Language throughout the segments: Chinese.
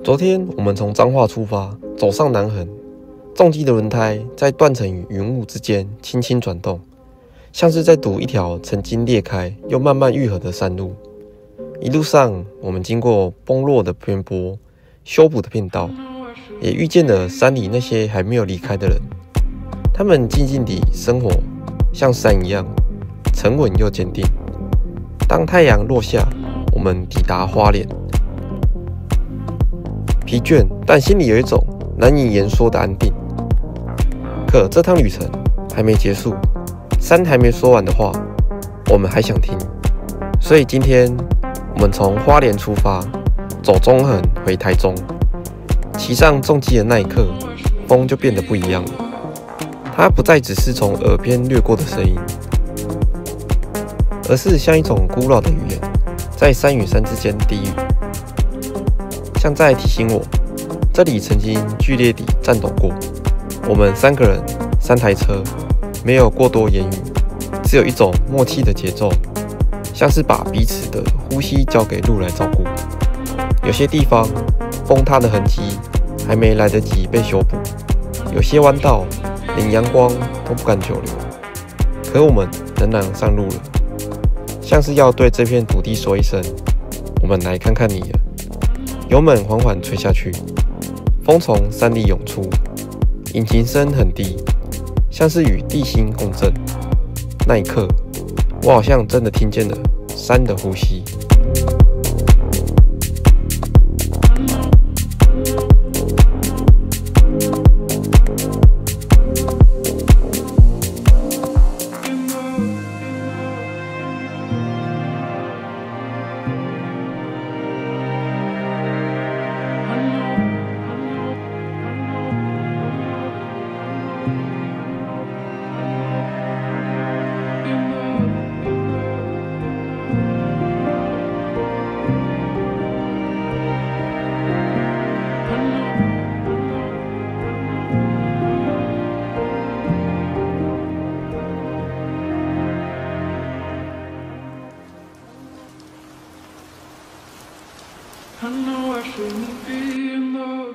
昨天我们从彰化出发，走上南横，重机的轮胎在断层与云雾之间轻轻转动，像是在堵一条曾经裂开又慢慢愈合的山路。一路上，我们经过崩落的边坡、修补的片道，也遇见了山里那些还没有离开的人。他们静静地生活，像山一样沉稳又坚定。当太阳落下，我们抵达花莲。疲倦，但心里有一种难以言说的安定。可这趟旅程还没结束，山还没说完的话，我们还想听。所以今天我们从花莲出发，走中横回台中。骑上重机的那一刻，风就变得不一样了。它不再只是从耳边掠过的声音，而是像一种古老的语言，在山与山之间低语，像在提醒我，这里曾经剧烈地颤抖过。我们3个人，3台车，没有过多言语，只有一种默契的节奏，像是把彼此的呼吸交给路来照顾。有些地方崩塌的痕迹还没来得及被修补，有些弯道连阳光都不敢久留，可我们仍然上路了，像是要对这片土地说一声：我们来看看你了。油门缓缓吹下去，风从山里涌出，引擎声很低，像是与地心共振。那一刻，我好像真的听见了山的呼吸。I know I shouldn't be in love.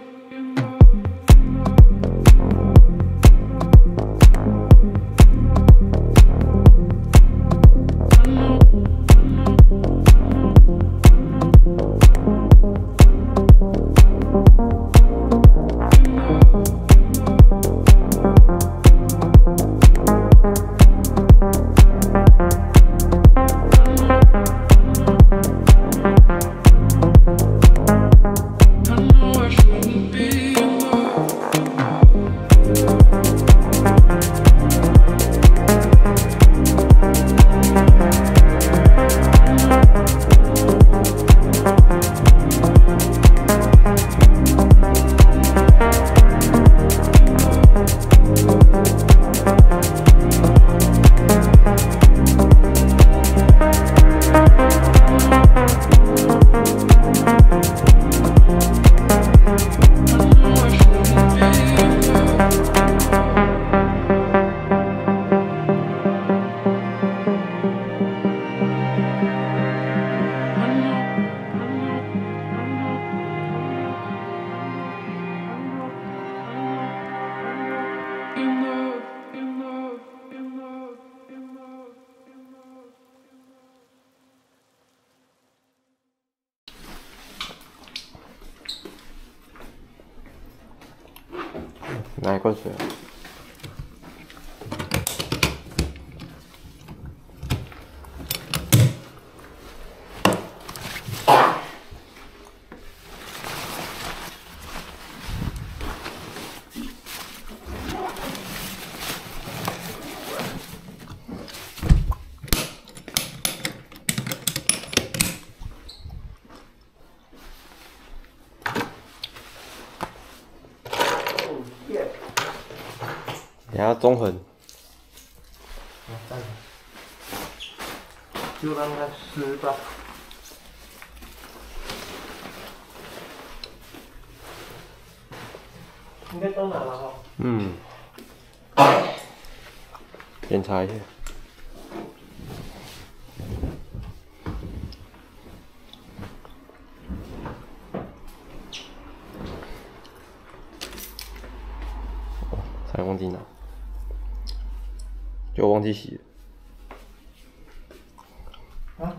拿一罐水啊。等下中横，就让它湿吧。应该都拿了哈。嗯，检查一下。忘记拿，就忘记洗了。啊？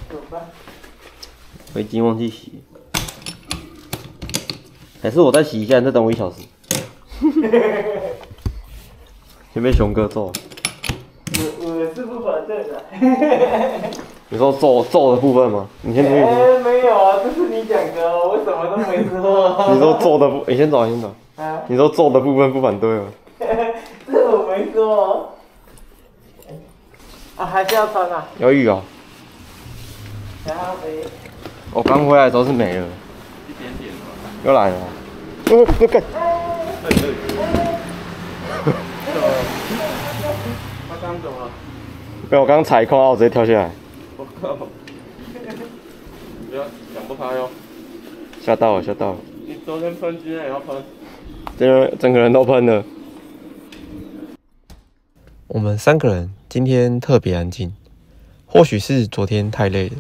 怎么办？围巾忘记洗，还是我再洗一下，你再等我1小时。先被熊哥揍。我是不反对的。你说揍的部分吗？你先出去。没有啊，这是你讲的哦，我什么都没说。你说揍的部，你先走，先走。啊？你说揍的部分不反对吗？这我没说。啊，还是要穿啊？有雨哦。然后呗。我刚回来的时候是没了。一点点吧。又来了。不干。他刚怎么了？被我刚踩空，然后我直接跳下来，我靠！不要想不开哟。吓到了，吓到了。你昨天喷，今天也要喷。整个人都喷了。我们3个人今天特别安静，或许是昨天太累了，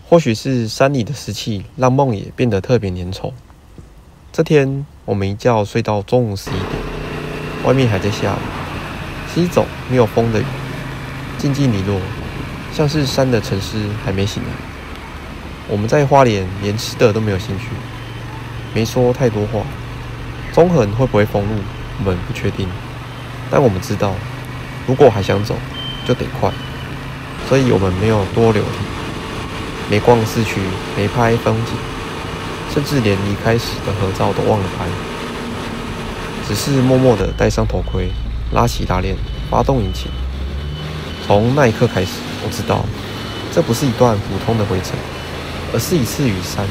或许是山里的湿气让梦野变得特别粘稠。这天我们一觉睡到中午11点，外面还在下雨，是一种没有风的雨，静静离落，像是山的沉思还没醒来。我们在花莲连吃的都没有兴趣，没说太多话。中横会不会封路，我们不确定，但我们知道，如果还想走，就得快，所以我们没有多留停，没逛市区，没拍风景，甚至连离开时的合照都忘了拍，只是默默地戴上头盔，拉起拉链，发动引擎。从那一刻开始，我知道，这不是一段普通的回程，而是一次与山、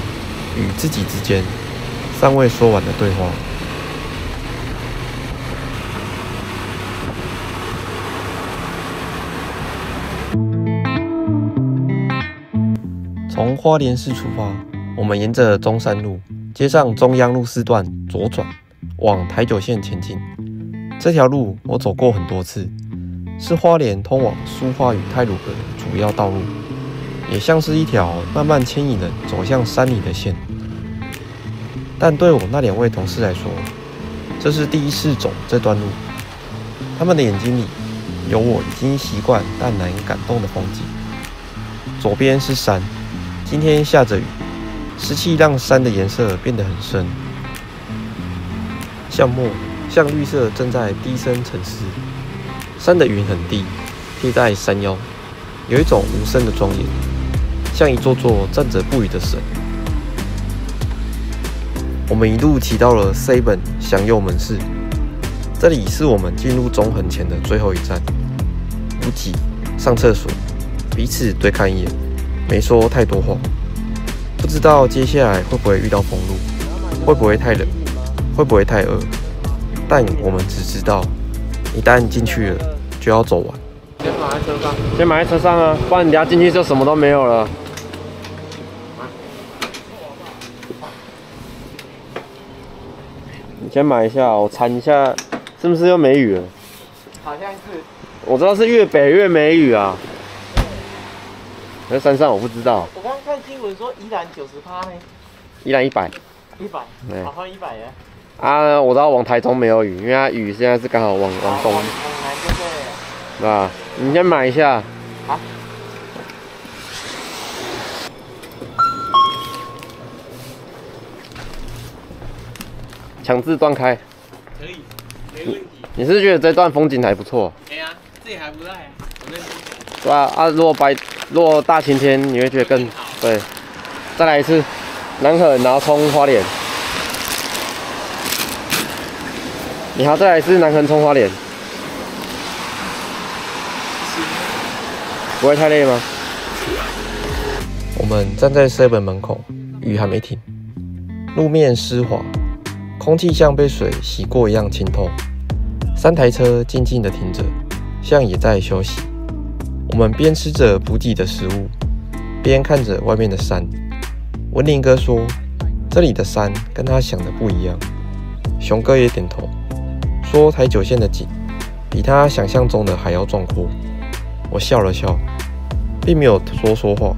与自己之间尚未说完的对话。从花莲市出发，我们沿着中山路接上中央路4段左转，往台九线前进。这条路我走过很多次，是花莲通往苏花与太鲁阁的主要道路，也像是一条慢慢牵引人走向山里的线。但对我那2位同事来说，这是第一次走这段路，他们的眼睛里有我已经习惯但难以感动的风景。左边是山，今天下着雨，湿气让山的颜色变得很深，像墨，像绿色正在低声沉思。山的云很低，贴在山腰，有一种无声的庄严，像一座座站着不语的神。我们一路骑到了 Seven 祥佑门市，这里是我们进入中横前的最后一站。补给、上厕所，彼此对看一眼，没说太多话。不知道接下来会不会遇到封路，会不会太冷，会不会太饿，但我们只知道，一旦进去了，就要走完。先买在车上。先买在车上啊，不然你等下进去就什么都没有了。你先买一下，我查一下，是不是又没雨了？好像是。我知道是越北越没雨啊。在山上我不知道。我刚刚看新闻说宜兰90%呢。宜兰100。100。对。好像100耶。啊，我知道往台中没有雨，因为它雨现在是刚好往东。往南就对了。对吧？你先买一下。好。强制断开。可以，没问题。你是不是觉得这段风景还不错？哎呀，这也还不赖，我认真。对啊，如果大晴天，你会觉得更好。对，再来一次，南横然后冲花莲。你好，再来一次南横冲花莲。不会太累吗？我们站在 Seven 门口，雨还没停，路面湿滑，空气像被水洗过一样清透。3台车静静地停着，像也在休息。我们边吃着补给的食物，边看着外面的山。文林哥说，这里的山跟他想的不一样。熊哥也点头，说台九线的景比他想象中的还要壮阔。我笑了笑，并没有说话，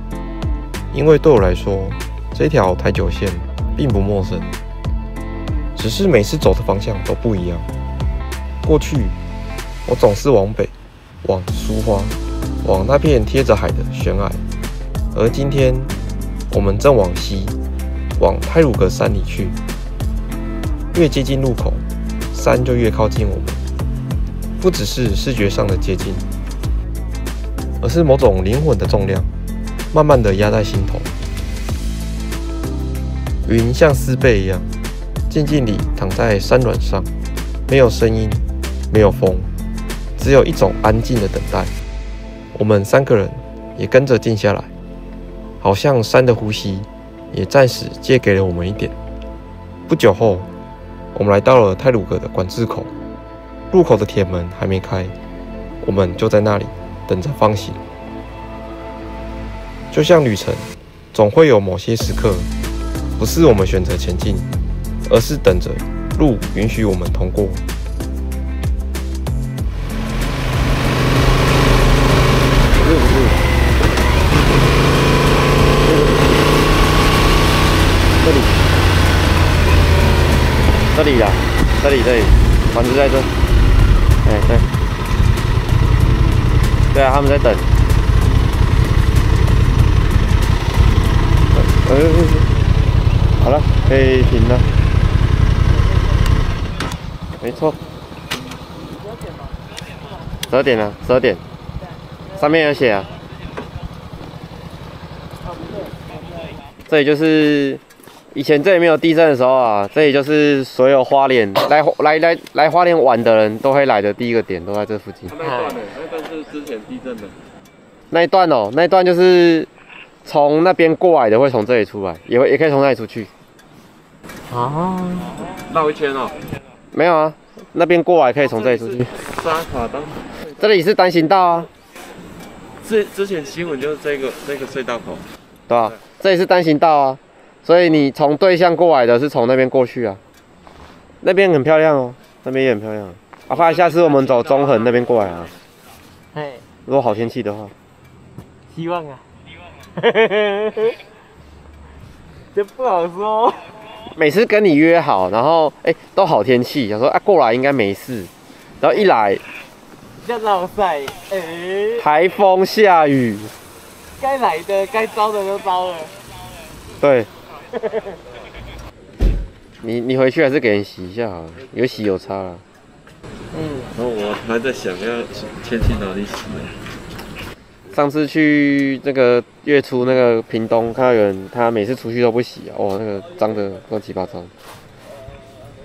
因为对我来说，这条台九线并不陌生。只是每次走的方向都不一样。过去我总是往北，往苏花，往那片贴着海的悬崖，而今天我们正往西，往太鲁阁山里去。越接近路口，山就越靠近我们，不只是视觉上的接近，而是某种灵魂的重量，慢慢的压在心头。云像丝被一样，静静地躺在山峦上，没有声音，没有风，只有一种安静的等待。我们3个人也跟着静下来，好像山的呼吸也暂时借给了我们一点。不久后，我们来到了太鲁阁的管制口，入口的铁门还没开，我们就在那里等着放行。就像旅程，总会有某些时刻，不是我们选择前进，而是等着路允许我们通过。这里啦，这里，船只在这。哎，对，对啊，他们在等。好了，可以停了。没错。12点了，12点。上面有写啊。这里就是以前这里没有地震的时候啊，这里就是所有花莲来花莲玩的人都会来的第一个点，都在这附近。那一段呢？那一段是之前地震的。那一段哦，那一段就是从那边过来的，会从这里出来，也可以从那里出去。啊，绕一圈哦。没有啊，那边过来可以从这里出去。沙卡当。这里是单行道啊。之前新闻就是这个隧道口。对吧？这里是单行道啊，所以你从对向过来的是从那边过去啊。那边很漂亮哦，那边也很漂亮。啊，怕下次我们走中横那边过来啊。哎，如果好天气的话。希望啊。这不好说。每次跟你约好，然后都好天气，想说啊过来应该没事，然后一来，叫老塞，台风下雨。该来的该招的都招了。对。你回去还是给人洗一下好了，有洗有擦啦。然后我还在想要先去哪里洗呢？上次去那个月初那个屏东，看到有人他每次出去都不洗啊，哦，那个脏的乱七八糟。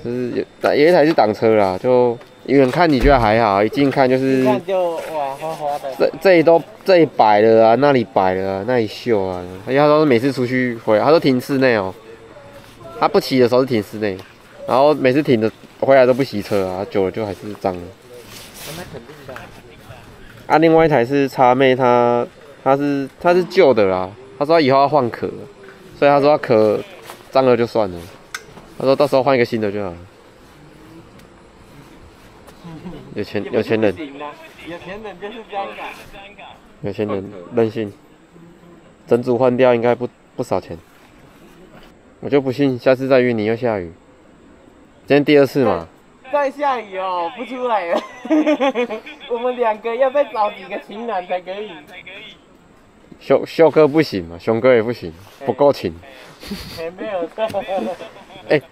就是有一台是挡车啦，就远看你觉得还好，一近看就是。一看就哇花花的。这里摆了啊，那里摆了啊，那里秀啊，而且他都是每次出去回来，他都停室内哦。他不骑的时候是停室内，然后每次停的回来都不洗车啊，久了就还是脏了。那肯定的。啊，另外一台是叉妹，她是旧的啦，她说她以后要换壳，所以她说她壳脏了就算了，她说到时候换一个新的就好了。有钱人，有钱人就是这样的。有钱人任性，整组换掉应该不少钱。我就不信下次再约你又下雨，今天第2次嘛。再下雨哦，不出来了。我们2个要再找几个情人才可以。秀哥不行嘛，熊哥也不行，不够情。没有错。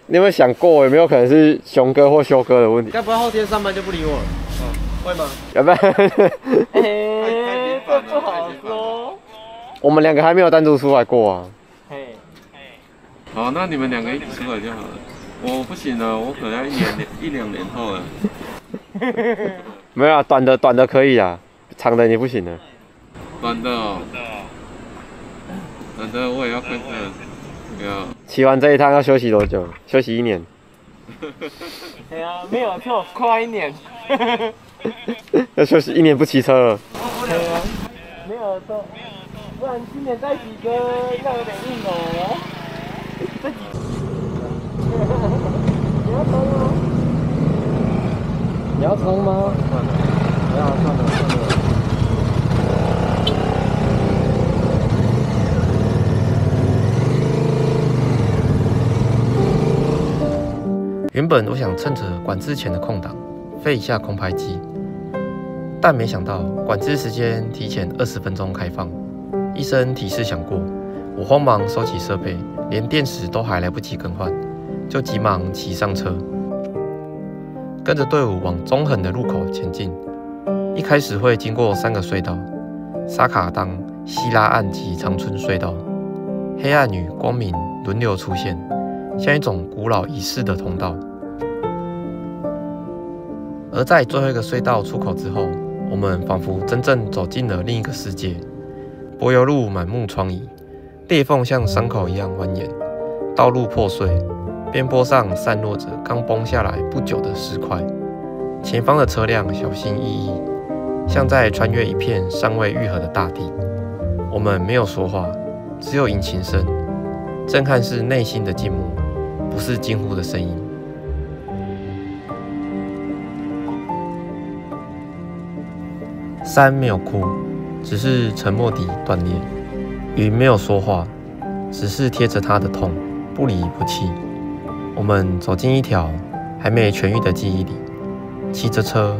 你有没有想过，有没有可能是熊哥或修哥的问题？该不会后天上班就不理我了？会吗？要不然，这不好说。我们2个还没有单独出来过啊。好，那你们2个一起出来就好了。我不行了，我可能要1、2年后了。没有啊，短的可以啊，长的你不行了。短的哦，短的我也要看看。不要。骑完这一趟要休息多久？休息1年。对啊，没有错，快1年。要休息1年不骑车了。对啊，没有错，不然今年再骑车要有点硬哦。你要冲吗？算了，不要算了。原本我想趁着管制前的空档飞一下空拍机，但没想到管制时间提前20分钟开放，医生提示响过，我慌忙收起设备，连电池都还来不及更换，就急忙骑上车，跟着队伍往中横的路口前进。一开始会经过3个隧道：沙卡当、希拉岸及长春隧道。黑暗与光明轮流出现，像一种古老仪式的通道。而在最后一个隧道出口之后，我们仿佛真正走进了另一个世界。柏油路满目疮痍，裂缝像伤口一样蜿蜒，道路破碎，边坡上散落着刚崩下来不久的石块。前方的车辆小心翼翼，像在穿越一片尚未愈合的大地。我们没有说话，只有引擎声。震撼是内心的静默，不是惊呼的声音。山没有哭，只是沉默地断裂；云没有说话，只是贴着它的痛，不离不弃。我们走进一条还没痊愈的记忆里，骑着车，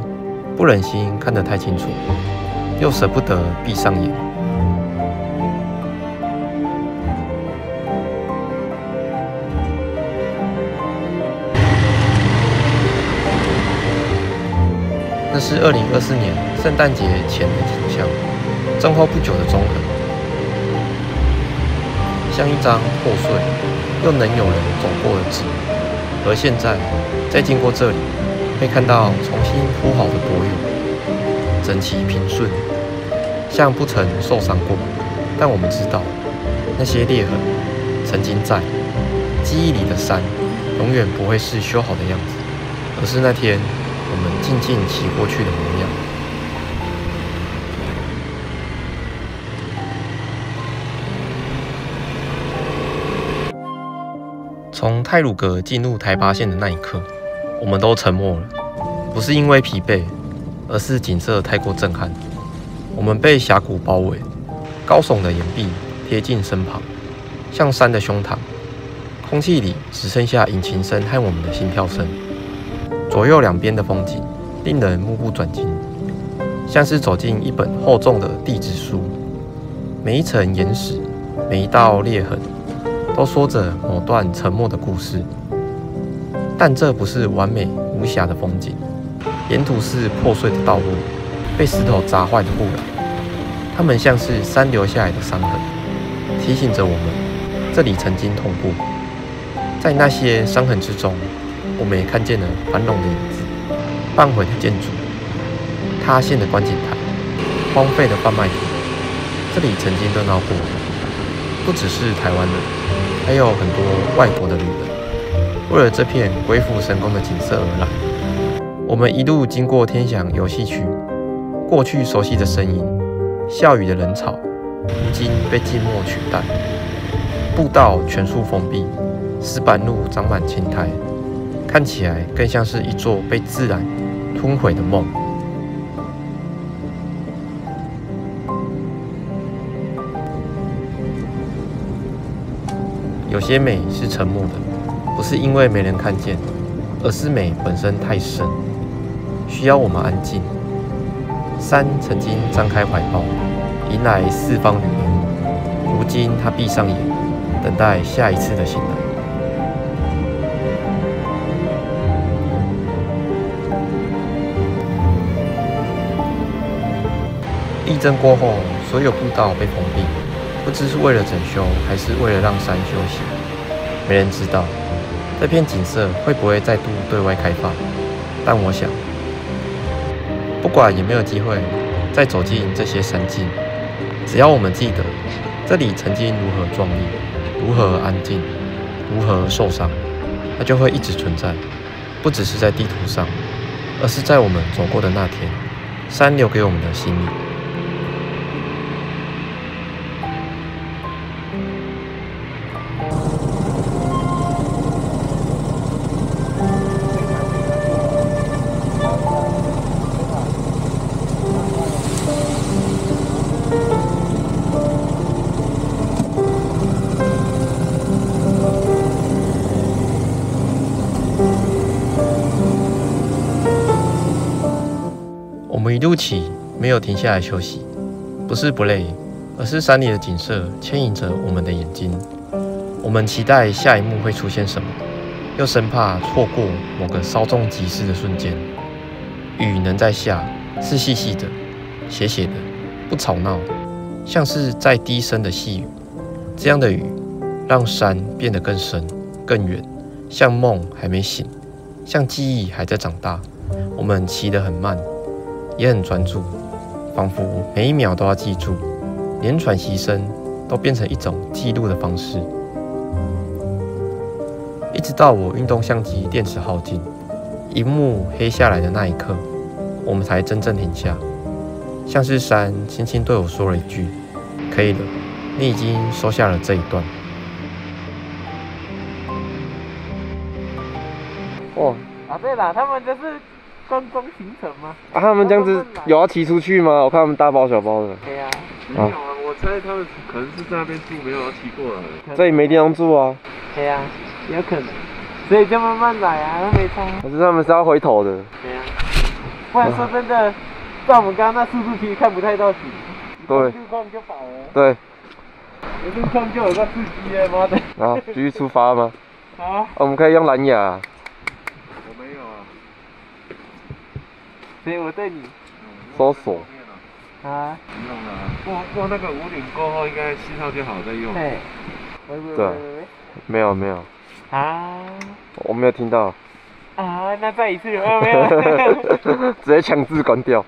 不忍心看得太清楚，又舍不得闭上眼。那是2024年圣诞节前的景象，震后不久的中横，像一张破碎又能有人走过的纸。而现在，再经过这里，会看到重新铺好的柏油，整齐平顺，像不曾受伤过。但我们知道，那些裂痕曾经在记忆里的山，永远不会是修好的样子，而是那天我们静静骑过去的模样。从太鲁阁进入台八线的那一刻，我们都沉默了，不是因为疲惫，而是景色太过震撼。我们被峡谷包围，高耸的岩壁贴近身旁，像山的胸膛。空气里只剩下引擎声和我们的心跳声。左右两边的风景令人目不转睛，像是走进一本厚重的地质书。每一层岩石，每一道裂痕，都说着某段沉默的故事。但这不是完美无瑕的风景，沿途是破碎的道路，被石头砸坏的护栏，它们像是山留下来的伤痕，提醒着我们这里曾经通过。在那些伤痕之中，我们也看见了繁荣的影子，半毁的建筑，塌陷的观景台，荒废的贩卖亭。这里曾经热闹过，不只是台湾人，还有很多外国的旅人，为了这片鬼斧神工的景色而来。我们一路经过天祥游戏区，过去熟悉的声音，笑语的人潮，如今被静默取代。步道全数封闭，石板路长满青苔，看起来更像是一座被自然吞毁的梦。有些美是沉默的，不是因为没人看见，而是美本身太深，需要我们安静。山曾经张开怀抱，迎来四方旅人，如今他闭上眼，等待下一次的醒来。地震过后，所有步道被封闭，不知是为了整修，还是为了让山休息，没人知道。这片景色会不会再度对外开放？但我想，不管有没有机会再走进这些山径，只要我们记得这里曾经如何壮丽，如何安静，如何受伤，它就会一直存在，不只是在地图上，而是在我们走过的那天，山留给我们的心里。们一路起没有停下来休息，不是不累，而是山里的景色牵引着我们的眼睛。我们期待下一幕会出现什么，又生怕错过某个稍纵即逝的瞬间。雨能在下，是细细的、斜斜的，不吵闹，像是在低声的细语。这样的雨，让山变得更深、更远，像梦还没醒，像记忆还在长大。我们骑得很慢，也很专注，仿佛每一秒都要记住，连喘息声都变成一种记录的方式。一直到我运动相机电池耗尽，荧幕黑下来的那一刻，我们才真正停下，像是山轻轻对我说了一句：“可以了，你已经收下了这一段。”哇！啊，对了，他们这是观光行程吗？啊，他们这样子有要骑出去吗？我看他们大包小包的。对啊。没有啊，我猜他们可能是在那边住，没有要骑过来。这里没地方住啊。对啊，有可能。所以就慢慢来啊，没差。可是他们是要回头的。对啊。不然说真的，照我们刚刚那速度其实看不太到景。对。路况就饱了。对。有路况就有个司机了，妈的。然后继续出发吗？好。我们可以用蓝牙。我没有啊。所以我对你。搜索。啊。不用了，过那个5岭过后，应该信号就好再用。对。对。没有没有。啊。我没有听到。啊，那再一次有没有？直接强制关掉。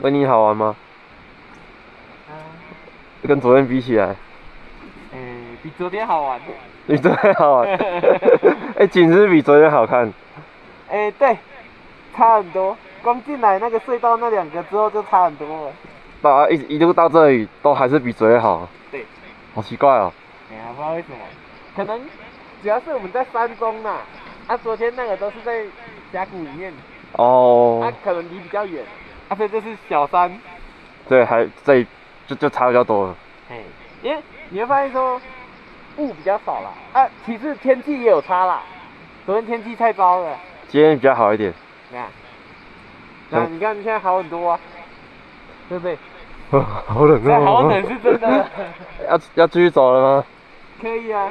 维尼好玩吗？跟昨天比起来，比昨天好玩。比昨天好玩。景是比昨天好看。对，差很多。光进来那个隧道那2个之后就差很多了。到一路到这里都还是比昨天好。对。好奇怪哦。不知道为什么，可能主要是我们在山中啦。昨天那个都是在峡谷里面。哦。可能离比较远。所以这是小山。对，这里就差比较多了。因为你会发现说雾比较少啦。其实天气也有差啦。昨天天气太糟了。今天比较好一点。对啊。你看现在好很多啊，对不对？好冷哦。好冷是真的。要继续走了吗？可以啊。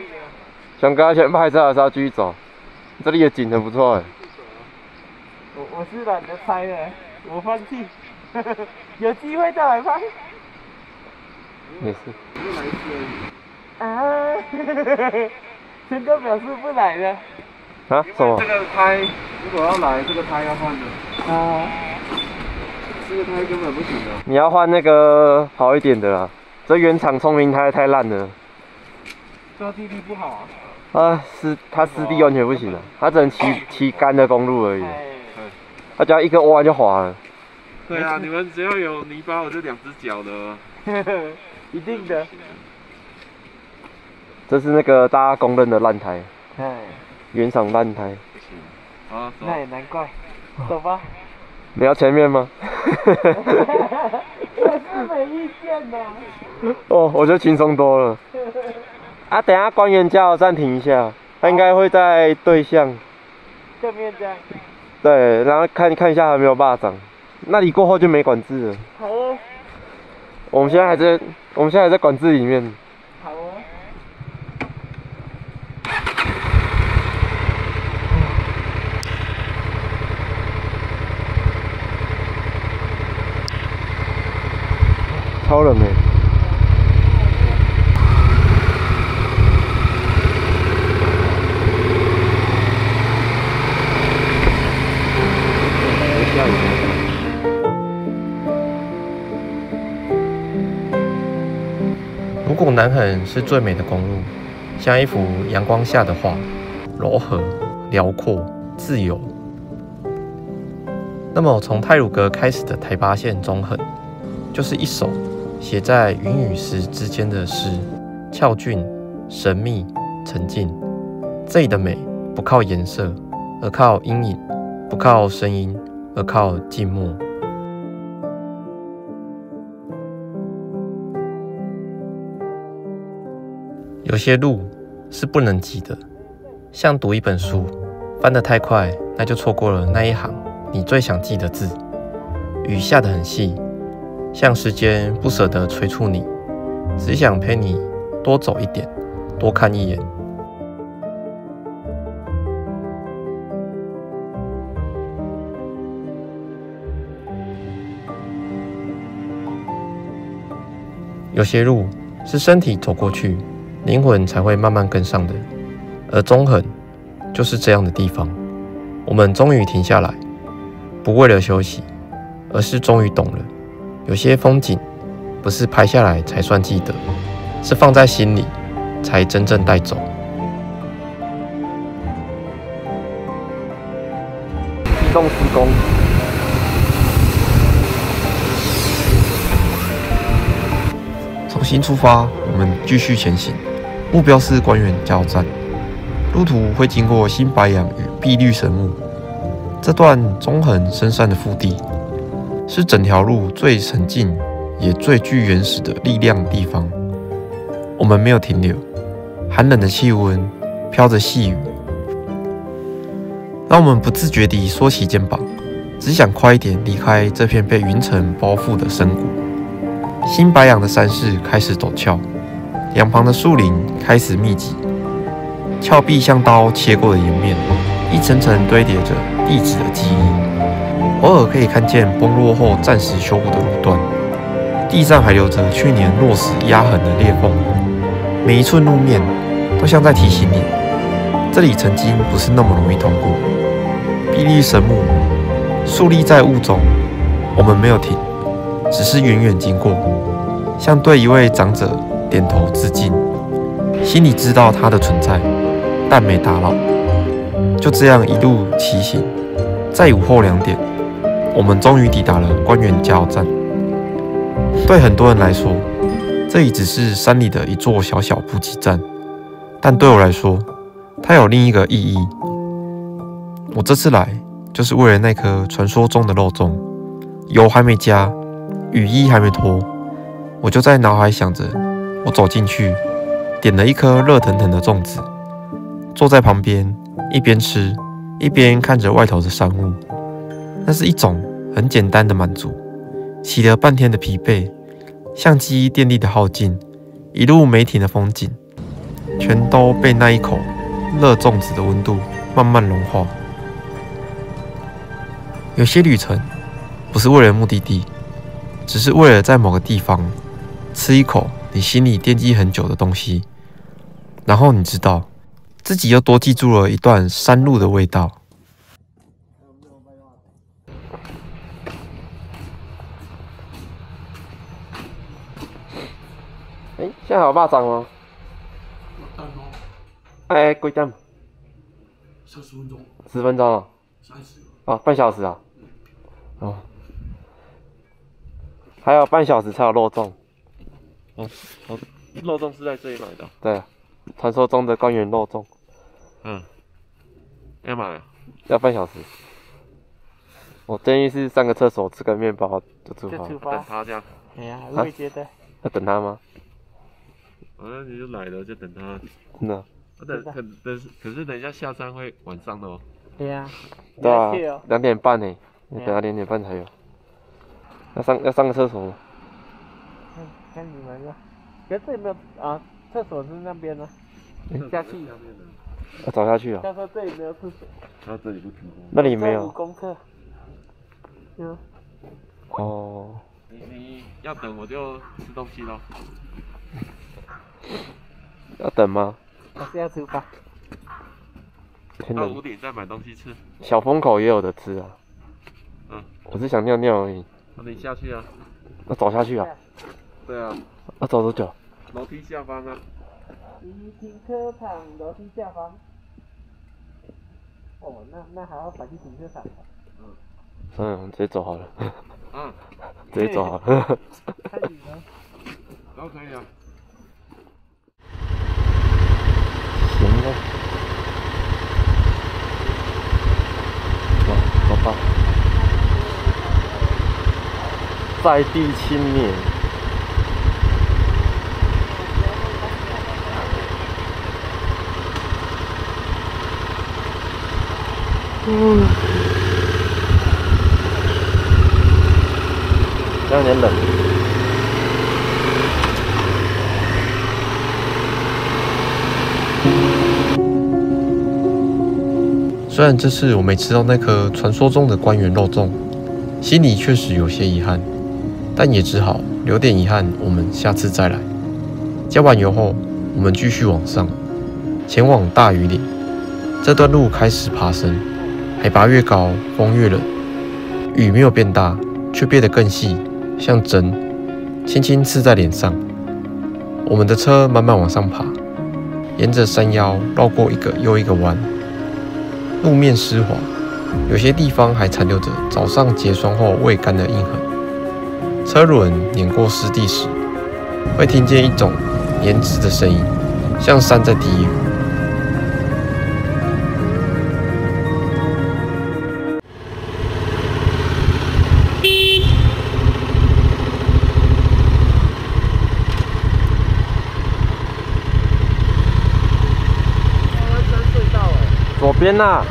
想跟他先拍照还是要继续走？这里的景很不错哎。我是懒得拍了，我放弃。有机会再来拍。也是。陈哥表示不来了。啊？什么？这个胎如果要来，这个胎要换的。这个胎根本不行的。你要换那个好一点的啦，这原厂聪明胎太烂了。抓地力不好啊。它湿地完全不行了，它只能骑干的公路而已。它只要一个弯就滑了。对啊，你们只要有泥巴，我就2只脚的。一定的。这是那个大家公认的烂胎。原厂烂胎。好，那也难怪。走吧。你要前面吗？我是没意见的。我觉得轻松多了。等一下官员加油站停一下，他应该会在对向。正面这样。对，然后看一下还没有蚂蚱，那里过后就没管制了。好哦。我们现在还在管制里面。好哦。超冷哎。如果南横是最美的公路，像一幅阳光下的画，柔和、辽阔、自由，那么从太鲁阁开始的台八线中横，就是一首写在云与石之间的诗，峭峻、神秘、沉静。这里的美不靠颜色，而靠阴影；不靠声音，而靠静默。有些路是不能及的，像读一本书，翻得太快，那就错过了那一行你最想记的字。雨下得很细，像时间不舍得催促你，只想陪你多走一点，多看一眼。有些路是身体走过去，灵魂才会慢慢跟上的，而中横就是这样的地方。我们终于停下来，不为了休息，而是终于懂了，有些风景不是拍下来才算记得，是放在心里才真正带走。启动施工。重新出发，我们继续前行，目标是官员加油站。路途会经过新白杨与碧绿神木，这段中横深山的腹地，是整条路最沉静也最具原始的力量的地方。我们没有停留，寒冷的气温飘着细雨，让我们不自觉地缩起肩膀，只想快一点离开这片被云层包覆的深谷。新白杨的山势开始陡峭，两旁的树林开始密集，峭壁像刀切过的岩面，一层层堆叠着地质的记忆。偶尔可以看见崩落后暂时修补的路段，地上还留着去年落石压痕的裂缝，每一寸路面都像在提醒你，这里曾经不是那么容易通过。碧绿神木竖立在雾中，我们没有停，只是远远经过，像对一位长者点头致敬，心里知道他的存在，但没打扰。就这样一路骑行，在午后2点，我们终于抵达了官员加油站。对很多人来说，这里只是山里的一座小小补给站，但对我来说，它有另一个意义。我这次来，就是为了那颗传说中的肉粽，油还没加，雨衣还没脱，我就在脑海想着，我走进去，点了一颗热腾腾的粽子，坐在旁边，一边吃，一边看着外头的山雾。那是一种很简单的满足，骑了半天的疲惫，像记忆电力的耗尽，一路没停的风景，全都被那一口热粽子的温度慢慢融化。有些旅程不是为了目的地，只是为了在某个地方吃一口你心里惦记很久的东西，然后你知道自己又多记住了一段山路的味道。现在有肉粽吗？哎，几点？30分钟。10分钟啊？哦，半小时啊？哦，还有半小时才有肉粽。哦，肉粽是在这里买的。对，传说中的官员肉粽。要买啊？要半小时。我建议是上个厕所吃个面包就出发。等他这样。哎呀，我也觉得。要等他吗？那你就来了，就等他。真的。可是等一下下山会晚上的哦。对呀。对啊，2点半呢，你等到2点半才有。要上个厕所吗？看你们了。可是这里没有啊，厕所是那边呢。下去。要走下去啊。他说这里没有厕所。他这里不提供。那里没有。功课。哦。你要等我就吃东西咯。要等吗？还是要吃饭？到5点再买东西吃。小风口也有的吃啊。我是想尿尿而已。那你下去啊。要走下去啊？对啊。要走多久？楼梯下方啊。停车场楼梯下方。哦，那还要跑去停车场。直接走好了。直接走好了。太远了。都可以啊。行了。走吧。在地青年。这样有点冷。虽然这次我没吃到那颗传说中的关元肉粽，心里确实有些遗憾，但也只好留点遗憾，我们下次再来。加完油后，我们继续往上，前往大屿岭。这段路开始爬升，海拔越高，风越冷，雨没有变大，却变得更细，像针，轻轻刺在脸上。我们的车慢慢往上爬，沿着山腰绕过一个又一个弯。路面湿滑，有些地方还残留着早上结霜后未干的印痕。车轮碾过湿地时，会听见一种黏滞的声音，像山在低语。左边呐，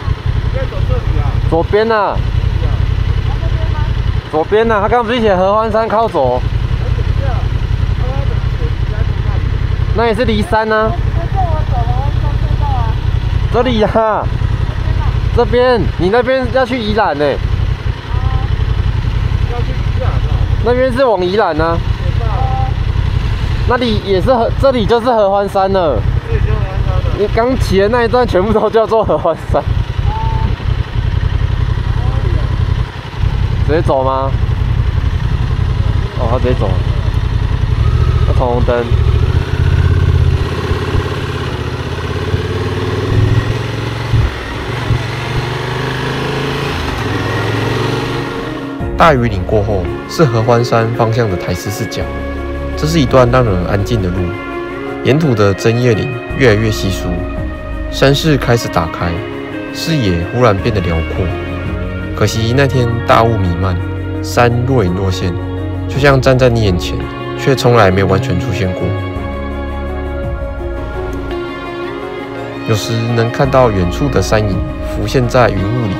左边呐，左边呐，他刚刚不是写合欢山靠左？那也是离山呢。这里呀，这边，你那边要去宜兰呢。那边是往宜兰呢。那里也是这里就是合欢山了。你刚骑的那一段全部都叫做合欢山。直接走吗？哦，他直接走了。要闯红灯。大屿岭过后是合欢山方向的台14角，这是一段让人安静的路。沿途的针叶林越来越稀疏，山势开始打开，视野忽然变得辽阔。可惜那天大雾弥漫，山若隐若现，就像站在你眼前，却从来没完全出现过。有时能看到远处的山影浮现在云雾里，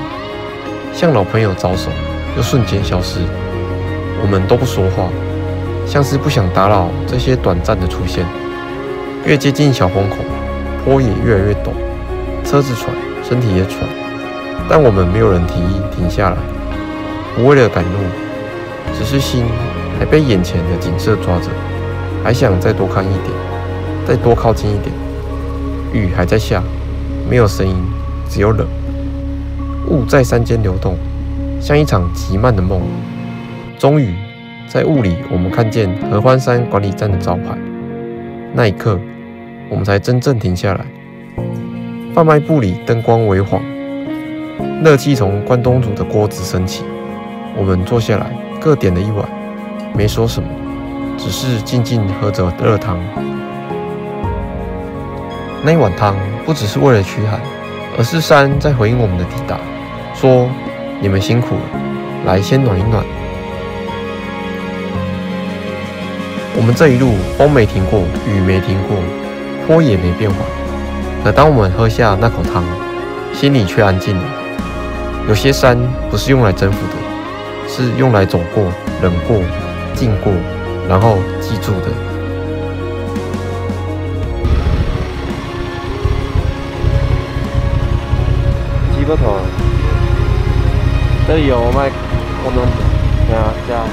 向老朋友招手，又瞬间消失。我们都不说话，像是不想打扰这些短暂的出现。越接近小风口，坡也越来越陡，车子喘，身体也喘，但我们没有人提议停下来，不为了赶路，只是心还被眼前的景色抓着，还想再多看一点，再多靠近一点。雨还在下，没有声音，只有冷。雾在山间流动，像一场极慢的梦。终于，在雾里，我们看见合欢山管理站的招牌。那一刻，我们才真正停下来。贩卖部里灯光微晃，热气从关东煮的锅子升起。我们坐下来，各点了一碗，没说什么，只是静静喝着热汤。那一碗汤不只是为了驱寒，而是山在回应我们的抵达，说：“你们辛苦了，来先暖一暖。”我们这一路风没停过，雨没停过，坡也没变缓。可当我们喝下那口汤，心里却安静了。有些山不是用来征服的，是用来走过、忍过、静过，然后记住的。鸡骨头，这里有卖关东煮，加。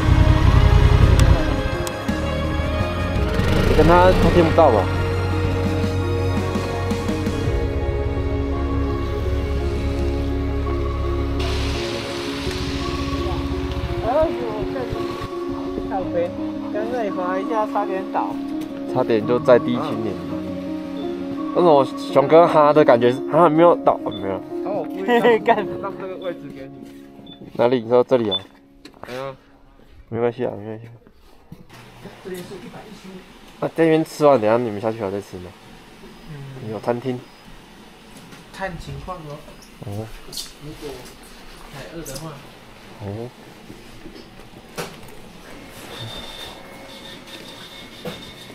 跟他听不到吧？靠背，刚才滑一下差点倒，差点就在地青年。但是我熊哥哈的感觉是哈没有倒，没有。哦，我故意干让这个位置给你。哪里？你说这里啊？哎呀，没关系啊，没关系。这边是115。那这边吃完，等一下你们下去还要再吃吗？有餐厅。看情况哦。哦。如果太饿的话。哦。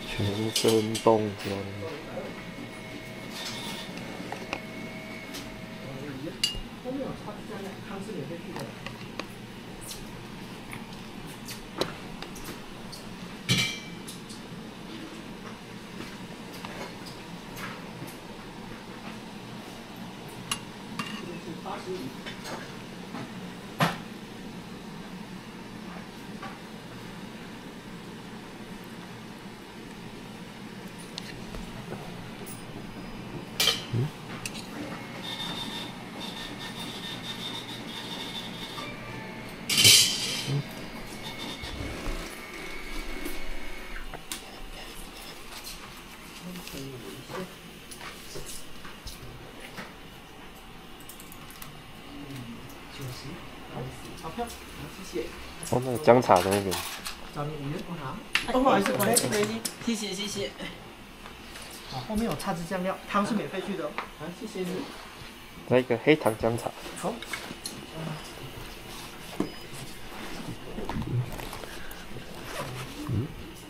全身动装。都没有插哦，那个姜茶在那边。找你5元不好。不好意思，没关系，谢谢谢谢。好，后面有叉子酱料，汤是免费去的哦。好，谢谢你。来一个黑糖姜茶。好。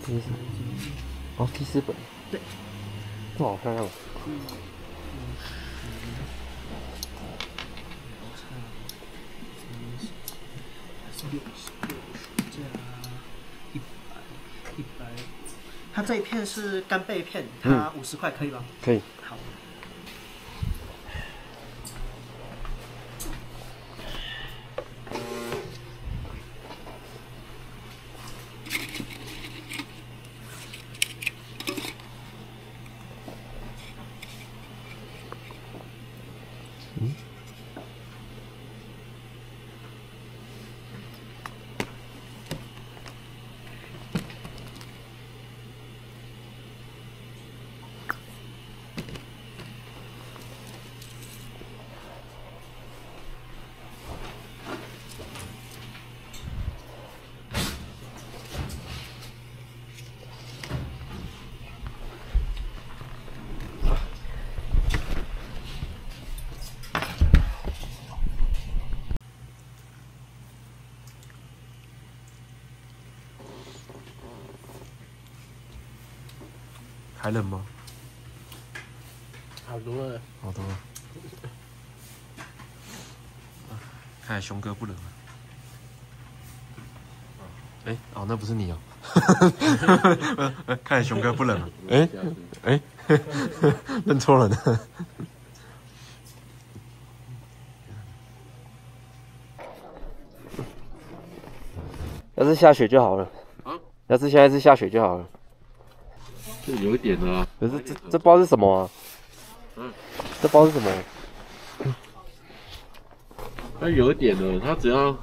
这是哦，记事本。对。哇，好漂亮。它这一片是干贝片，它50块可以吗？可以。好。还冷吗？好多了。好多了。看来熊哥不冷了。哎，哦，那不是你哦。看来熊哥不冷了。哎，认错人了。要是下雪就好了。啊？要是现在是下雪就好了。这有一点的啊。可是这不知道是什么啊？这不知道是什么。它有一点的，它只要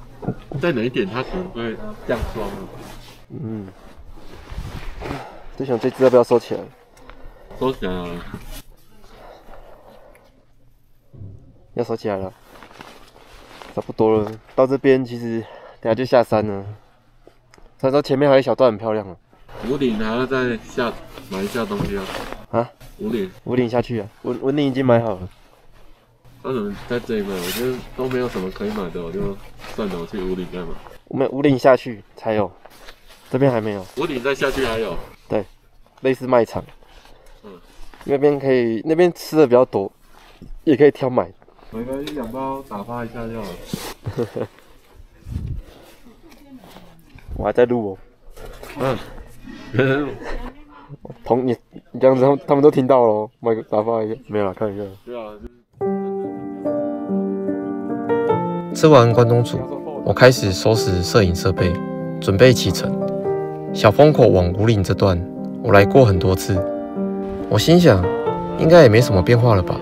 再冷一点，它可能会降霜了。嗯。就想这只要不要收起来？收起来了。要收起来了。差不多了，到这边其实等下就下山了。虽然说前面还有一小段很漂亮啊。五岭还要再买一下东西啊。啊？五岭下去啊？文岭已经买好了。那怎么在这里买？我觉得都没有什么可以买的，我就算了，我去五岭再买。我们五岭下去才有，这边还没有。五岭再下去还有？对，类似卖场。那边吃的比较多，也可以挑买。买个1-2包打发一下就好了。我还在录哦。你这样子他们都听到了，买个打发一下，没有啦，看一下。对啊。吃完关东煮，我开始收拾摄影设备，准备启程。小风口往五岭这段，我来过很多次。我心想，应该也没什么变化了吧？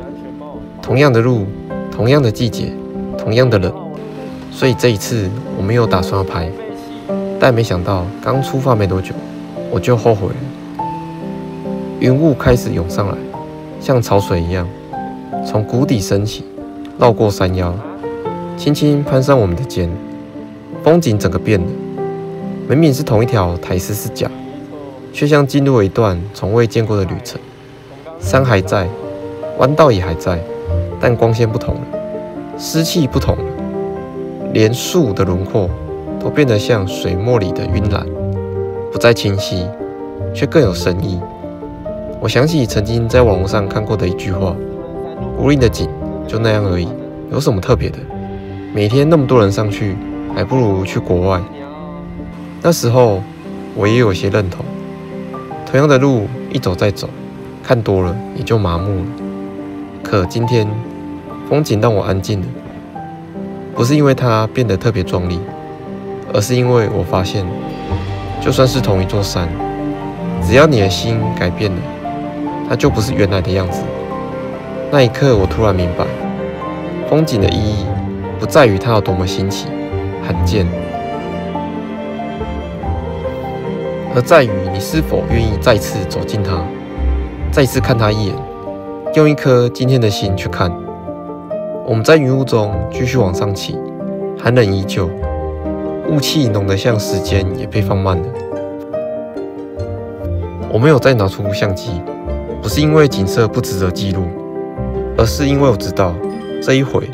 同样的路，同样的季节，同样的人，所以这一次我没有打算要拍。但没想到，刚出发没多久，我就后悔了。云雾开始涌上来，像潮水一样，从谷底升起，绕过山腰，轻轻攀上我们的肩。风景整个变了，明明是同一条台14四甲，却像进入了一段从未见过的旅程。山还在，弯道也还在，但光线不同了，湿气不同了，连树的轮廓都变得像水墨里的晕染，不再清晰，却更有深意。我想起曾经在网络上看过的一句话：五岭的景就那样而已，有什么特别的？每天那么多人上去，还不如去国外。那时候我也有些认同，同样的路一走再走，看多了也就麻木了。可今天风景让我安静了，不是因为它变得特别壮丽，而是因为我发现，就算是同一座山，只要你的心改变了，它就不是原来的样子。那一刻，我突然明白，风景的意义不在于它有多么新奇、罕见，而在于你是否愿意再次走进它，再次看它一眼，用一颗今天的心去看。我们在云雾中继续往上骑，寒冷依旧，雾气浓得像时间也被放慢了。我没有再拿出相机，不是因为景色不值得记录，而是因为我知道这一回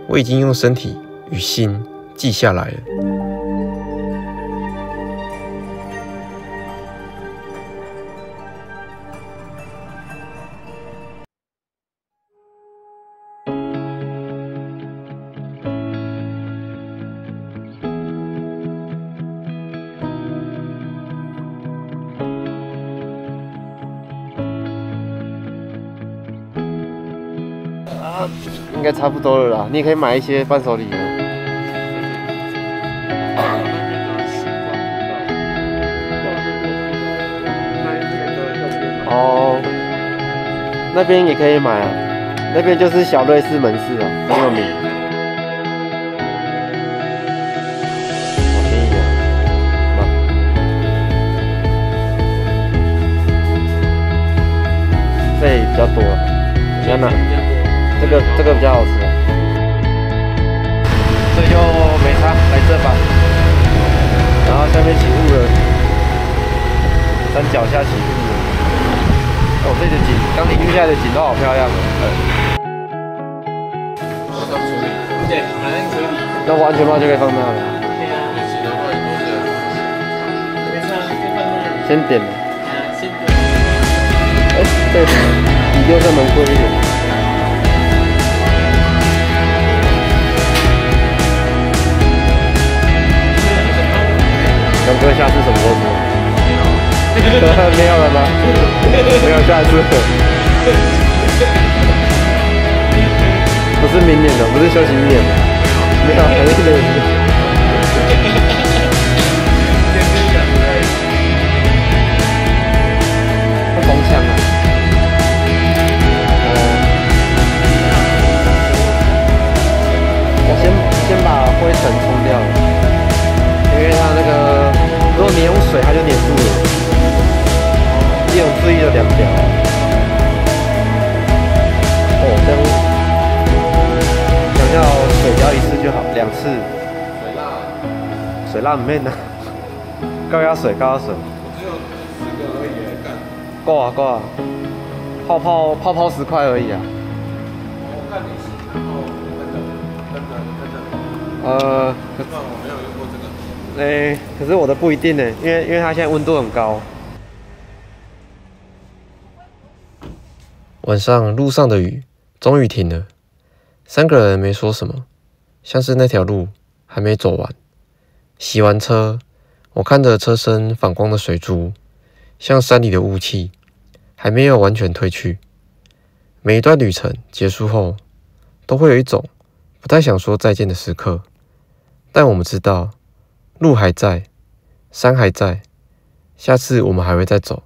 我已经用身体与心记下来了。应该差不多了啦，你也可以买一些伴手礼了。哦，那边也可以买啊，那边就是小瑞士门市啊，很有名。好便宜啊！这里比较多，你要哪？这个比较好吃啊。这就没差，来这吧。然后下面起雾了，山脚下起雾了。哦，这里的景，刚淋雨下来的景都好漂亮哦。对，反正可以。那我安全帽就可以放那了。先点了。哎，对，比右侧门贵一点。杨哥，下次什么时候播？没有了吗？没有下次。不是明年的，不是休息1年的。没有，还是这个。会风枪啊！我先把灰尘冲掉了。因为它那个，如果你用水，它就黏住了。这种注意的2条。哦，这样，想要水疗1次就好，2次。水蜡唔免啊，高压水。只有10个而已，干。够啊，泡泡10块而已啊。我看你洗，然后跟着。我没有用过这个。可是我的不一定呢，因为它现在温度很高。晚上路上的雨终于停了，3个人没说什么，像是那条路还没走完。洗完车，我看着车身反光的水珠，像山里的雾气，还没有完全褪去。每一段旅程结束后，都会有一种不太想说再见的时刻，但我们知道。路还在，山还在，下次我们还会再走。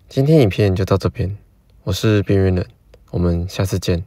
今天影片就到这边，我是边缘人，我们下次见。